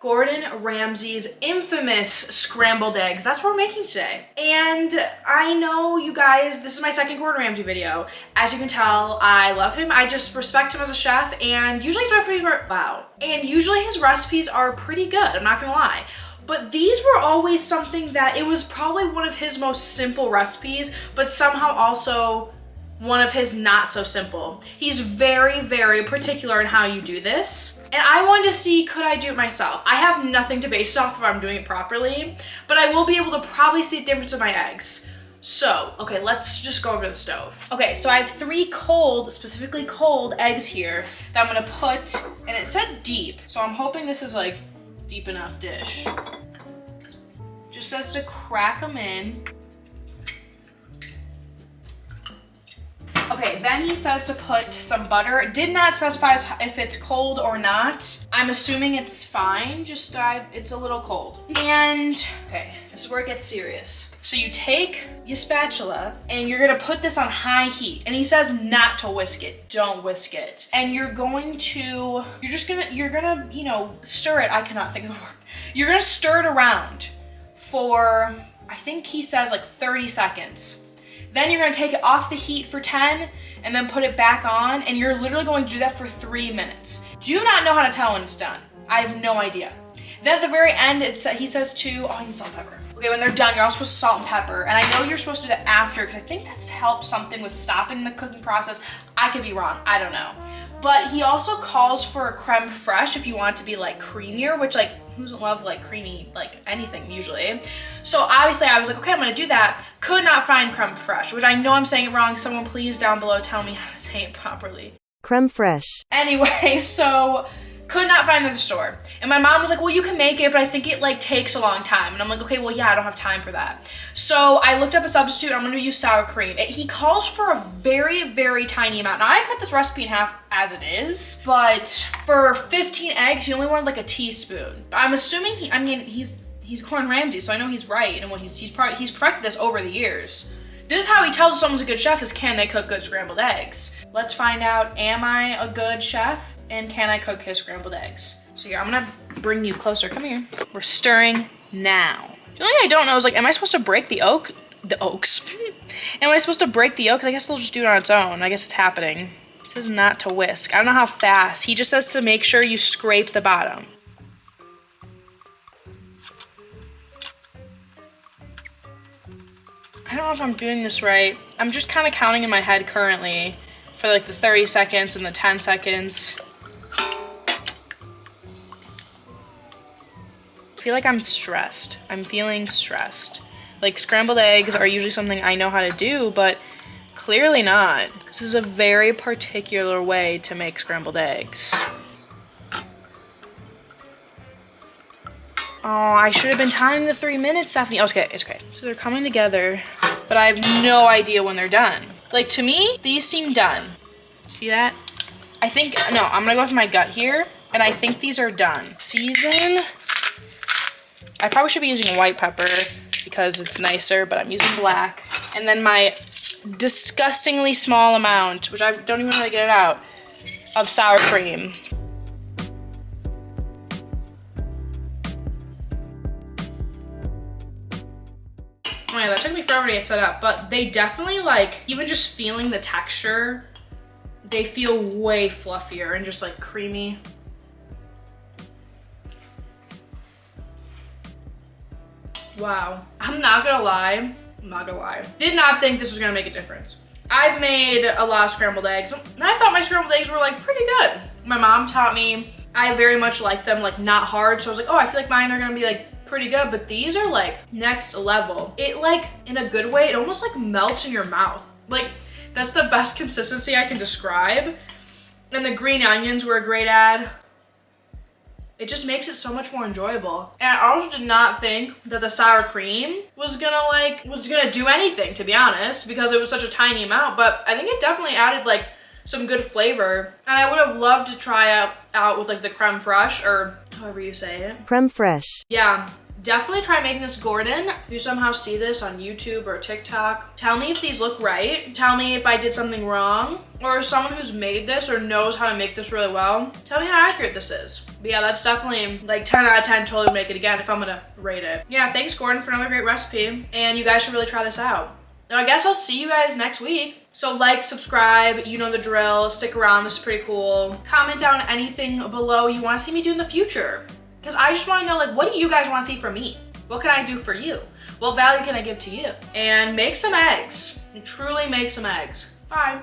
Gordon Ramsay's infamous scrambled eggs. That's what we're making today. And I know you guys, this is my second Gordon Ramsay video. As you can tell, I love him. I just respect him as a chef, and usually his recipes are pretty good, I'm not gonna lie. But these were always something that it was probably one of his most simple recipes, but somehow also one of his not so simple. He's very, very particular in how you do this. And I wanted to see, could I do it myself? I have nothing to base it off if I'm doing it properly, but I will be able to probably see the difference in my eggs. So, okay, let's just go over to the stove. Okay, so I have 3 cold, specifically cold eggs here that I'm gonna put, and it said deep, so I'm hoping this is like deep enough dish. Just says to crack them in. Okay, then he says to put some butter. It did not specify if it's cold or not. I'm assuming it's fine, just it's a little cold. And, okay, this is where it gets serious. So you take your spatula and you're gonna put this on high heat. And he says not to whisk it, don't whisk it. And you're gonna, you know, stir it. I cannot think of the word. You're gonna stir it around for, I think he says like 30 seconds. Then you're gonna take it off the heat for 10 and then put it back on, and you're literally going to do that for 3 minutes. Do not know how to tell when it's done. I have no idea. Then at the very end, he says to, oh, I need salt and pepper. Okay, when they're done, you're also supposed to salt and pepper, and I know you're supposed to do that after, because I think that's helped something with stopping the cooking process. I could be wrong, I don't know. But he also calls for a creme fraiche if you want it to be like creamier, which like, who doesn't love like creamy, like anything usually? So obviously I was like, okay, I'm gonna do that. Could not find creme fraiche, which I know I'm saying it wrong. Someone please down below tell me how to say it properly. Creme fraiche. Anyway, so could not find it at the store. And my mom was like, well, you can make it, but I think it like takes a long time. And I'm like, okay, well, yeah, I don't have time for that. So I looked up a substitute. I'm gonna use sour cream. He calls for a very, very tiny amount. Now I cut this recipe in half as it is, but for 15 eggs, he only wanted like a teaspoon. I'm assuming he's Gordon Ramsay, so I know he's right. And he's perfected this over the years. This is how he tells someone's a good chef, is can they cook good scrambled eggs? Let's find out, am I a good chef? And can I cook his scrambled eggs? So here, I'm gonna bring you closer, come here. We're stirring now. The only thing I don't know is like, am I supposed to break the oaks? Am I supposed to break the yolk? I guess they'll just do it on its own. I guess it's happening. It says not to whisk. I don't know how fast. He just says to make sure you scrape the bottom. I don't know if I'm doing this right. I'm just kind of counting in my head currently for like the 30 seconds and the 10 seconds. I feel like I'm stressed. I'm feeling stressed. Like scrambled eggs are usually something I know how to do, but clearly not. This is a very particular way to make scrambled eggs. Oh, I should have been timing the 3 minutes, Stephanie. Oh, it's okay, it's okay. So they're coming together, but I have no idea when they're done. Like to me, these seem done. See that? I think, no, I'm gonna go with my gut here, and I think these are done. Season. I probably should be using white pepper because it's nicer, but I'm using black. And then my disgustingly small amount, which I don't even really get it out, of sour cream. Oh yeah, that took me forever to get set up, but they definitely like, even just feeling the texture, they feel way fluffier and just like creamy. Wow, I'm not gonna lie. Did not think this was gonna make a difference. I've made a lot of scrambled eggs, and I thought my scrambled eggs were like pretty good. My mom taught me, I very much like them like not hard, so I was like, oh, I feel like mine are gonna be like pretty good, but these are like next level. It like, in a good way, it almost like melts in your mouth. Like, that's the best consistency I can describe. And the green onions were a great add. It just makes it so much more enjoyable. And I also did not think that the sour cream was gonna do anything, to be honest, because it was such a tiny amount, but I think it definitely added like some good flavor. And I would have loved to try out with like the creme fraiche, or however you say it. Creme fraiche. Yeah, Definitely try making this Gordon. If you somehow see this on YouTube or TikTok, tell me if these look right. Tell me if I did something wrong, or someone who's made this or knows how to make this really well. Tell me how accurate this is. But yeah, that's definitely like 10 out of 10, totally make it again if I'm gonna rate it. Yeah, thanks Gordon for another great recipe. And you guys should really try this out. Now I guess I'll see you guys next week. So like, subscribe, you know the drill, stick around, this is pretty cool. Comment down anything below you wanna see me do in the future. Because I just want to know, like, what do you guys want to see from me? What can I do for you? What value can I give to you? And make some eggs. Truly make some eggs. Bye.